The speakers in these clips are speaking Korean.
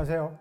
안녕하세요.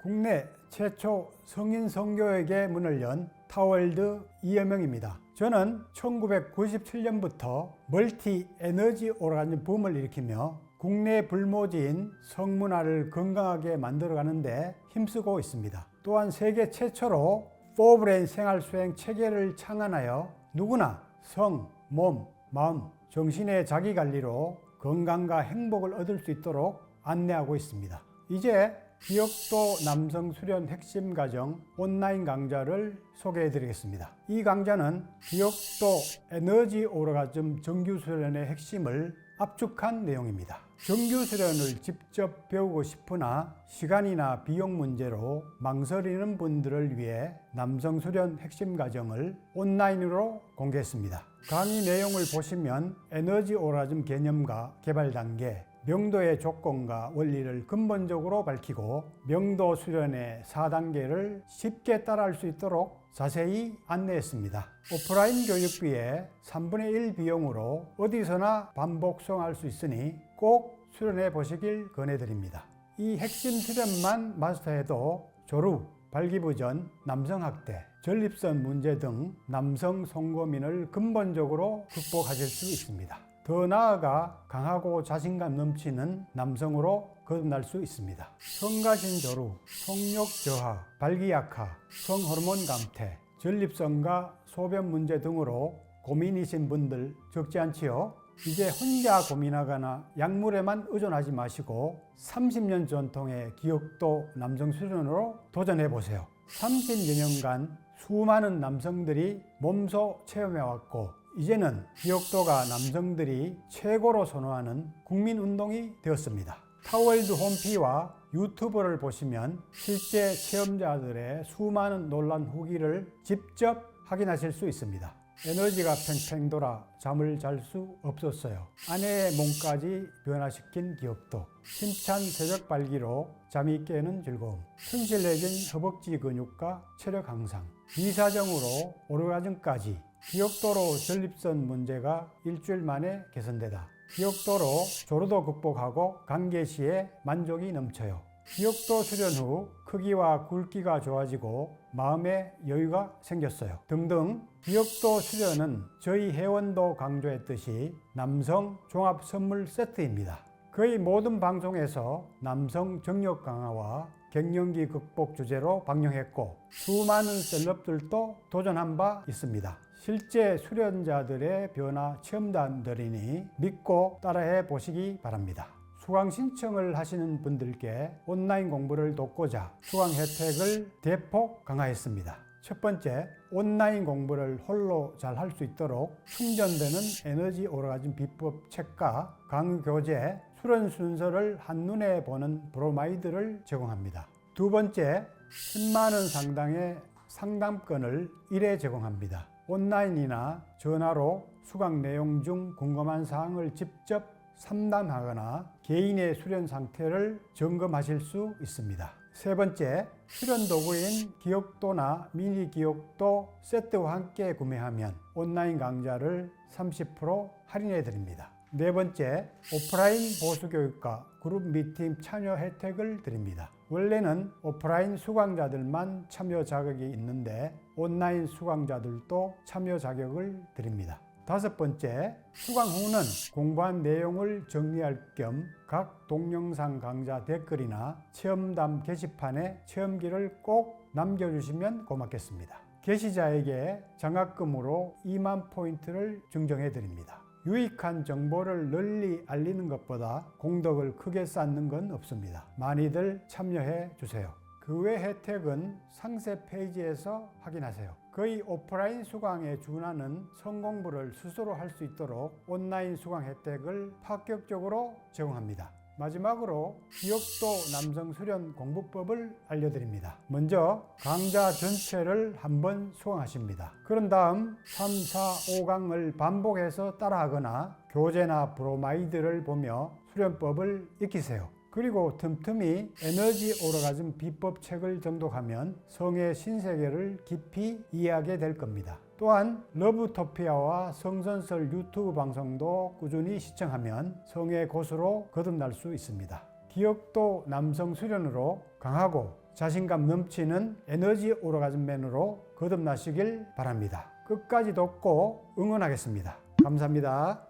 국내 최초 성인 성교육의 문을 연 타월드 이여명입니다. 저는 1997년부터 멀티 에너지 오르가즘 붐을 일으키며 국내 불모지인 성문화를 건강하게 만들어가는데 힘쓰고 있습니다. 또한 세계 최초로 4브레인 생활수행 체계를 창안하여 누구나 성, 몸, 마음, 정신의 자기관리로 건강과 행복을 얻을 수 있도록 안내하고 있습니다. 이제 기억도 남성 수련 핵심 과정 온라인 강좌를 소개해 드리겠습니다. 이 강좌는 기억도 에너지 오르가즘 정규 수련의 핵심을 압축한 내용입니다. 정규 수련을 직접 배우고 싶으나 시간이나 비용 문제로 망설이는 분들을 위해 남성 수련 핵심 과정을 온라인으로 공개했습니다. 강의 내용을 보시면 에너지 오르가즘 개념과 개발 단계, 명도의 조건과 원리를 근본적으로 밝히고 명도 수련의 4단계를 쉽게 따라할 수 있도록 자세히 안내했습니다. 오프라인 교육비의 3분의 1 비용으로 어디서나 반복 수강할 수 있으니 꼭 수련해 보시길 권해드립니다. 이 핵심 수련만 마스터해도 조루, 발기부전, 남성학대, 전립선 문제 등 남성 성고민을 근본적으로 극복하실 수 있습니다. 더 나아가 강하고 자신감 넘치는 남성으로 거듭날 수 있습니다. 성가신 조루, 성욕 저하, 발기약화, 성호르몬 감퇴, 전립선과 소변 문제 등으로 고민이신 분들 적지 않지요? 이제 혼자 고민하거나 약물에만 의존하지 마시고 30년 전통의 기억도 남성 수련으로 도전해 보세요. 30여 년간 수많은 남성들이 몸소 체험해왔고 이제는 기억도가 남성들이 최고로 선호하는 국민운동이 되었습니다. 타월드 홈피와 유튜브를 보시면 실제 체험자들의 수많은 놀란 후기를 직접 확인하실 수 있습니다. 에너지가 팽팽 돌아 잠을 잘 수 없었어요. 아내의 몸까지 변화시킨 기억도, 힘찬 새벽 발기로 잠이 깨는 즐거움, 튼실해진 허벅지 근육과 체력 향상, 비사정으로 오르가즘까지 기억도로 전립선 문제가 일주일 만에 개선되다. 기억도로 조루도 극복하고 관계 시에 만족이 넘쳐요. 기억도 수련 후 크기와 굵기가 좋아지고 마음의 여유가 생겼어요. 등등. 기억도 수련은 저희 회원도 강조했듯이 남성 종합 선물 세트입니다. 거의 모든 방송에서 남성 정력 강화와 갱년기 극복 주제로 방영했고 수많은 셀럽들도 도전한 바 있습니다. 실제 수련자들의 변화 체험단들이니 믿고 따라해 보시기 바랍니다. 수강 신청을 하시는 분들께 온라인 공부를 돕고자 수강 혜택을 대폭 강화했습니다. 첫 번째, 온라인 공부를 홀로 잘 할 수 있도록 충전되는 에너지 오르가즘 비법 책과 강의 교재, 수련 순서를 한눈에 보는 브로마이드를 제공합니다. 두 번째, 10만 원 상당의 상담권을 1회 제공합니다. 온라인이나 전화로 수강 내용 중 궁금한 사항을 직접 상담하거나 개인의 수련 상태를 점검하실 수 있습니다. 세 번째, 수련 도구인 기억도나 미니 기억도 세트와 함께 구매하면 온라인 강좌를 30% 할인해 드립니다. 네 번째, 오프라인 보수교육과 그룹 미팅 참여 혜택을 드립니다. 원래는 오프라인 수강자들만 참여 자격이 있는데 온라인 수강자들도 참여 자격을 드립니다. 다섯 번째, 수강 후는 공부한 내용을 정리할 겸 각 동영상 강좌 댓글이나 체험담 게시판에 체험기를 꼭 남겨주시면 고맙겠습니다. 게시자에게 장학금으로 2만 포인트를 증정해 드립니다. 유익한 정보를 널리 알리는 것보다 공덕을 크게 쌓는 건 없습니다. 많이들 참여해 주세요. 그 외 혜택은 상세 페이지에서 확인하세요. 거의 오프라인 수강에 준하는 성공부를 스스로 할 수 있도록 온라인 수강 혜택을 파격적으로 제공합니다. 마지막으로 기억도 남성 수련 공부법을 알려드립니다. 먼저 강좌 전체를 한번 수강하십니다. 그런 다음 3, 4, 5강을 반복해서 따라하거나 교재나 브로마이드를 보며 수련법을 익히세요. 그리고 틈틈이 에너지 오르가즘 비법 책을 정독하면 성의 신세계를 깊이 이해하게 될 겁니다. 또한 러브토피아와 성선설 유튜브 방송도 꾸준히 시청하면 성의 고수로 거듭날 수 있습니다. 기억도 남성 수련으로 강하고 자신감 넘치는 에너지 오르가즘맨으로 거듭나시길 바랍니다. 끝까지 돕고 응원하겠습니다. 감사합니다.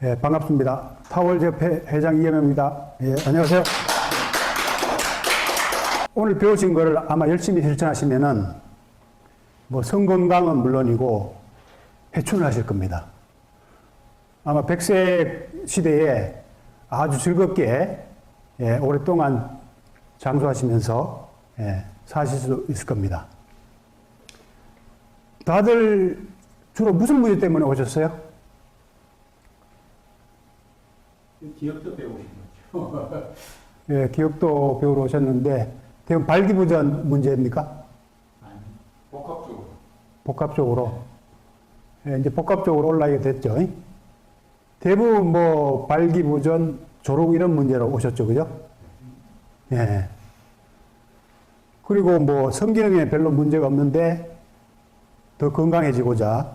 예, 반갑습니다. 타월협회 회장 이혜명입니다. 예, 안녕하세요. 오늘 배우신 거를 아마 열심히 실천하시면은 뭐 성건강은 물론이고 회춘을 하실 겁니다. 아마 100세 시대에 아주 즐겁게 예, 오랫동안 장수하시면서 예, 사실 수 있을 겁니다. 다들 주로 무슨 문제 때문에 오셨어요? 기억도 배우신 거죠. 예, 기억도 배우러 오셨는데 대부분 발기부전 문제입니까? 아니, 복합적으로. 복합적으로. 예, 이제 복합적으로 올라가게 됐죠. 대부분 뭐 발기부전, 조루 이런 문제로 오셨죠, 그죠? 예. 그리고 뭐 성기능에 별로 문제가 없는데 더 건강해지고자,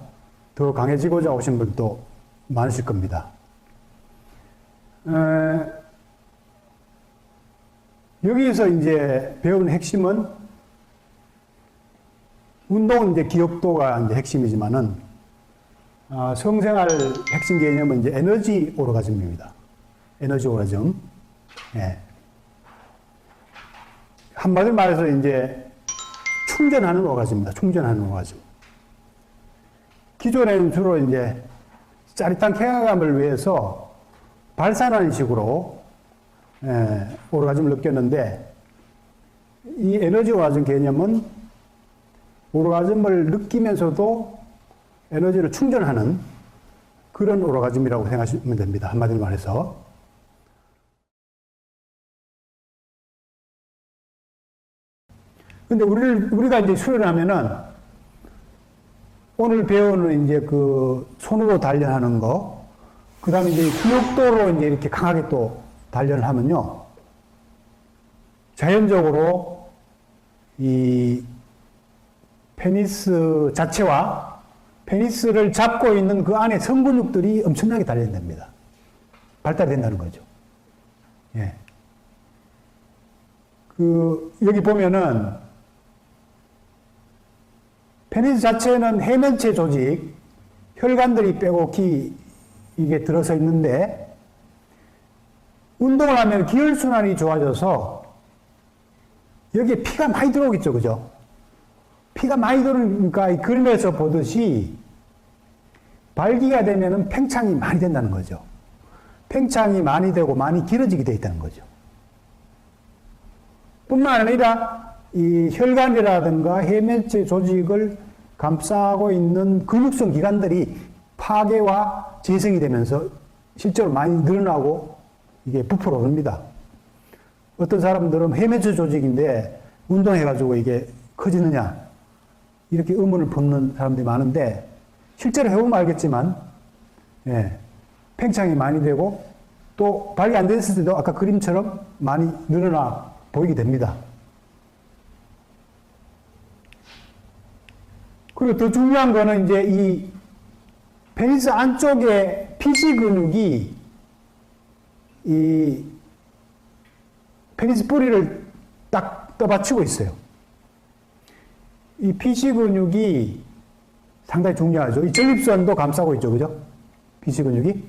더 강해지고자 오신 분도 많으실 겁니다. 여기서 이제 배우는 핵심은 운동은 이제 기억도가 이제 핵심이지만은 성생활 핵심 개념은 이제 에너지 오르가즘입니다. 에너지 오르가즘. 예. 한마디로 말해서 이제 충전하는 오르가즘입니다. 충전하는 오르가즘. 기존에는 주로 이제 짜릿한 쾌감을 위해서 발산하는 식으로 오르가즘을 느꼈는데 이 에너지 오르가즘 개념은 오르가즘을 느끼면서도 에너지를 충전하는 그런 오르가즘이라고 생각하시면 됩니다. 한마디로 말해서. 근데 우리가 이제 수련을 하면은 오늘 배우는 이제 그 손으로 단련하는 거, 그 다음에 이제 기억도로 이제 이렇게 강하게 또 단련을 하면요. 자연적으로 이 페니스 자체와 페니스를 잡고 있는 그 안에 성근육들이 엄청나게 단련됩니다. 발달된다는 거죠. 예. 여기 보면은 페니스 자체는 해면체 조직, 혈관들이 빼곡히 이게 들어서 있는데 운동을 하면 기혈순환이 좋아져서 여기에 피가 많이 들어오겠죠, 그죠? 피가 많이 들어오니까 이 그림에서 보듯이 발기가 되면은 팽창이 많이 된다는 거죠. 팽창이 많이 되고 많이 길어지게 되어 있다는 거죠. 뿐만 아니라 이 혈관이라든가 해면체 조직을 감싸고 있는 근육성 기관들이 파괴와 재생이 되면서 실제로 많이 늘어나고 이게 부풀어 오릅니다. 어떤 사람들은 해면체 조직인데 운동해가지고 이게 커지느냐 이렇게 의문을 품는 사람들이 많은데 실제로 해보면 알겠지만 예, 팽창이 많이 되고 또 발기 안 됐을 때도 아까 그림처럼 많이 늘어나 보이게 됩니다. 그리고 더 중요한 거는 이제 이 페니스 안쪽에 피시 근육이 이 페니스 뿌리를 딱 떠받치고 있어요. 이 피시 근육이 상당히 중요하죠. 이 전립선도 감싸고 있죠. 그죠? 피시 근육이.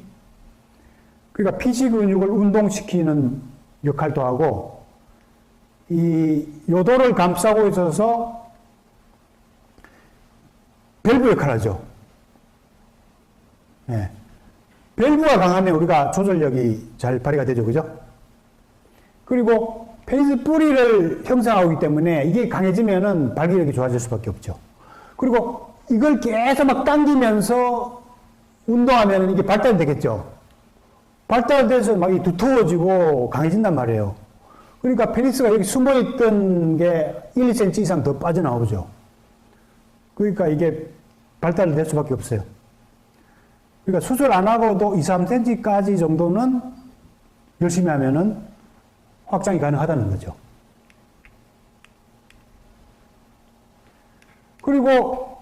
그러니까 피시 근육을 운동시키는 역할도 하고 이 요도를 감싸고 있어서 밸브 역할을 하죠. 예. 밸브가 강하면 우리가 조절력이 잘 발휘가 되죠. 그죠? 그리고 페니스 뿌리를 형성하기 때문에 이게 강해지면은 발기력이 좋아질 수밖에 없죠. 그리고 이걸 계속 막 당기면서 운동하면 이게 발달이 되겠죠. 발달돼서 막 두터워지고 강해진단 말이에요. 그러니까 페니스가 여기 숨어있던 게 1, 2cm 이상 더 빠져나오죠. 그러니까 이게 발달이 될 수밖에 없어요. 그러니까 수술 안 하고도 2, 3cm까지 정도는 열심히 하면은 확장이 가능하다는 거죠. 그리고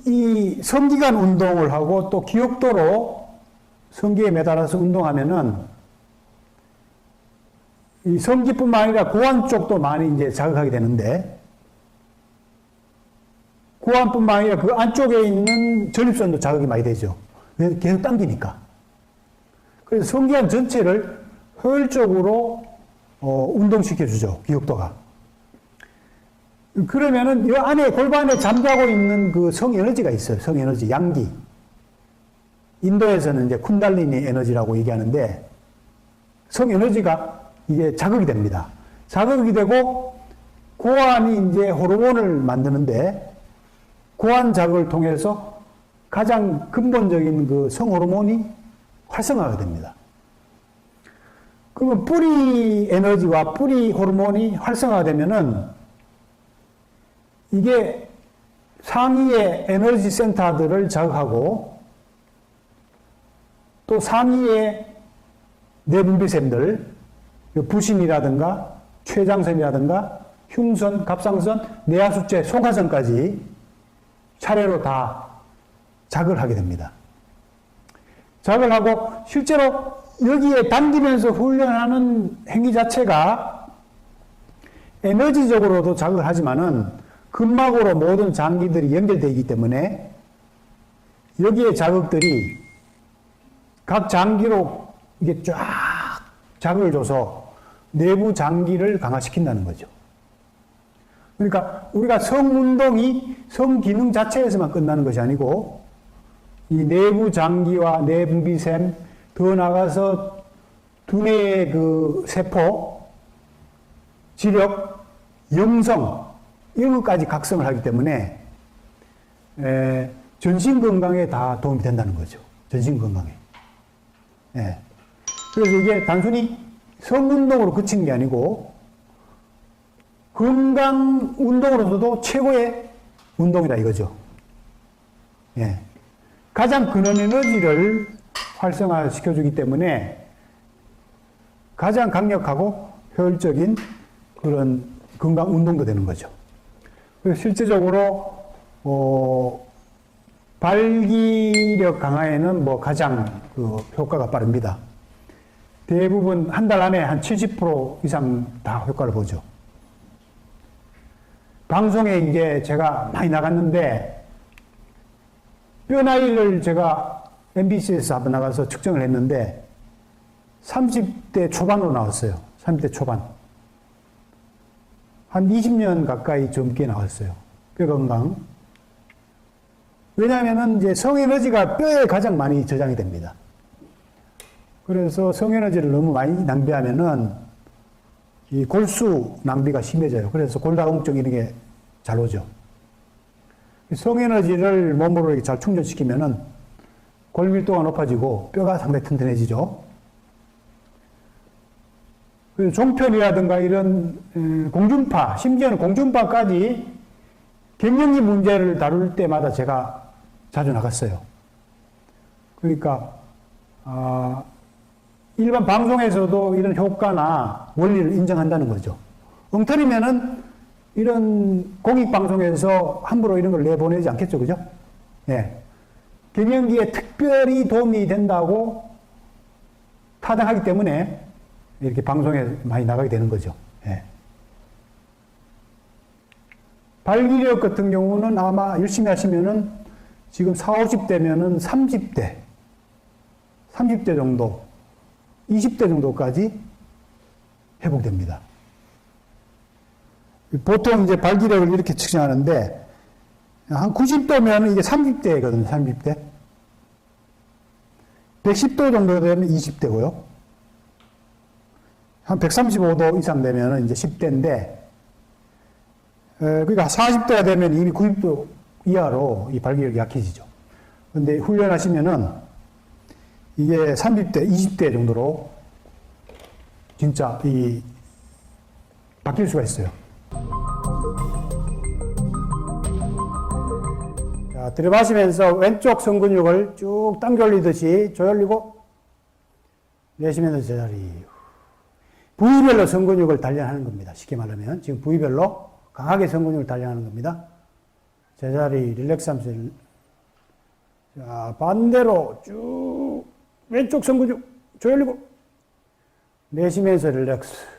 이 성기관 운동을 하고 또 기억도로 성기에 매달아서 운동하면은 이 성기뿐만 아니라 고환 쪽도 많이 이제 자극하게 되는데, 고환뿐만 아니라 그 안쪽에 있는 전립선도 자극이 많이 되죠. 왜? 계속 당기니까. 그래서 성기관 전체를 효율적으로 운동시켜주죠, 기억도가. 그러면은 이 안에 골반에 잠자고 있는 그 성에너지가 있어요. 성에너지, 양기. 인도에서는 이제 쿤달리니 에너지라고 얘기하는데, 성에너지가 이게 자극이 됩니다. 자극이 되고 고환이 이제 호르몬을 만드는데, 고환 자극을 통해서 가장 근본적인 그 성호르몬이 활성화가 됩니다. 그러면 뿌리 에너지와 뿌리 호르몬이 활성화가 되면은 이게 상위의 에너지 센터들을 자극하고 또 상위의 내분비샘들, 부신이라든가 췌장선이라든가 흉선, 갑상선, 내하수체, 송화선까지 차례로 다 자극을 하게 됩니다. 자극을 하고 실제로 여기에 당기면서 훈련하는 행위 자체가 에너지적으로도 자극을 하지만은 근막으로 모든 장기들이 연결되어 있기 때문에 여기에 자극들이 각 장기로 이게 쫙 자극을 줘서 내부 장기를 강화시킨다는 거죠. 그러니까 우리가 성운동이 성기능 자체에서만 끝나는 것이 아니고 이 내부 장기와 내분비샘, 더 나가서 두뇌의 그 세포, 지력, 영성 이런 것까지 각성을 하기 때문에 전신 건강에 다 도움이 된다는 거죠. 전신 건강에. 그래서 이게 단순히 성운동으로 그치는 게 아니고 건강 운동으로서도 최고의 운동이다 이거죠. 가장 근원 에너지를 활성화시켜주기 때문에 가장 강력하고 효율적인 그런 건강 운동도 되는 거죠. 그래서 실제적으로 발기력 강화에는 뭐 가장 그 효과가 빠릅니다. 대부분 한 달 안에 한 70% 이상 다 효과를 보죠. 방송에 이제 제가 많이 나갔는데 뼈 나이를 제가 MBC에서 한번 나가서 측정을 했는데 30대 초반으로 나왔어요. 30대 초반. 한 20년 가까이 젊게 나왔어요. 뼈 건강. 왜냐하면 이제 성에너지가 뼈에 가장 많이 저장이 됩니다. 그래서 성에너지를 너무 많이 낭비하면은 이 골수 낭비가 심해져요. 그래서 골다공증 이런 게 잘 오죠. 성에너지를 몸으로 이렇게 잘 충전시키면은 골밀도가 높아지고 뼈가 상당히 튼튼해지죠. 그래서 종편이라든가 이런 공중파, 심지어는 공중파까지 갱년기 문제를 다룰 때마다 제가 자주 나갔어요. 그러니까 일반 방송에서도 이런 효과나 원리를 인정한다는 거죠. 엉터리면은 이런 공익방송에서 함부로 이런 걸 내보내지 않겠죠. 그죠? 갱년기에 특별히 도움이 된다고 타당하기 때문에 이렇게 방송에 많이 나가게 되는 거죠. 발기력 같은 경우는 아마 열심히 하시면은 지금 40, 50대면은 30대 정도, 20대 정도까지 회복됩니다. 보통 이제 발기력을 이렇게 측정하는데 한 90도면 이게 30대거든요. 30대. 110도 정도 되면 20대고요. 한 135도 이상 되면 이제 10대인데 그러니까 40대가 되면 이미 90도 이하로 이 발기력이 약해지죠. 근데 훈련하시면은 이게 30대, 20대 정도로 진짜 바뀔 수가 있어요. 자, 들이마시면서 왼쪽 성근육을 쭉 당겨 올리듯이 조여올리고 내쉬면서 제자리. 부위별로 성근육을 단련하는 겁니다. 쉽게 말하면 지금 부위별로 강하게 성근육을 단련하는 겁니다. 제자리 릴렉스 하면서 자, 반대로 쭉 왼쪽 성근육 조여올리고 내쉬면서 릴렉스.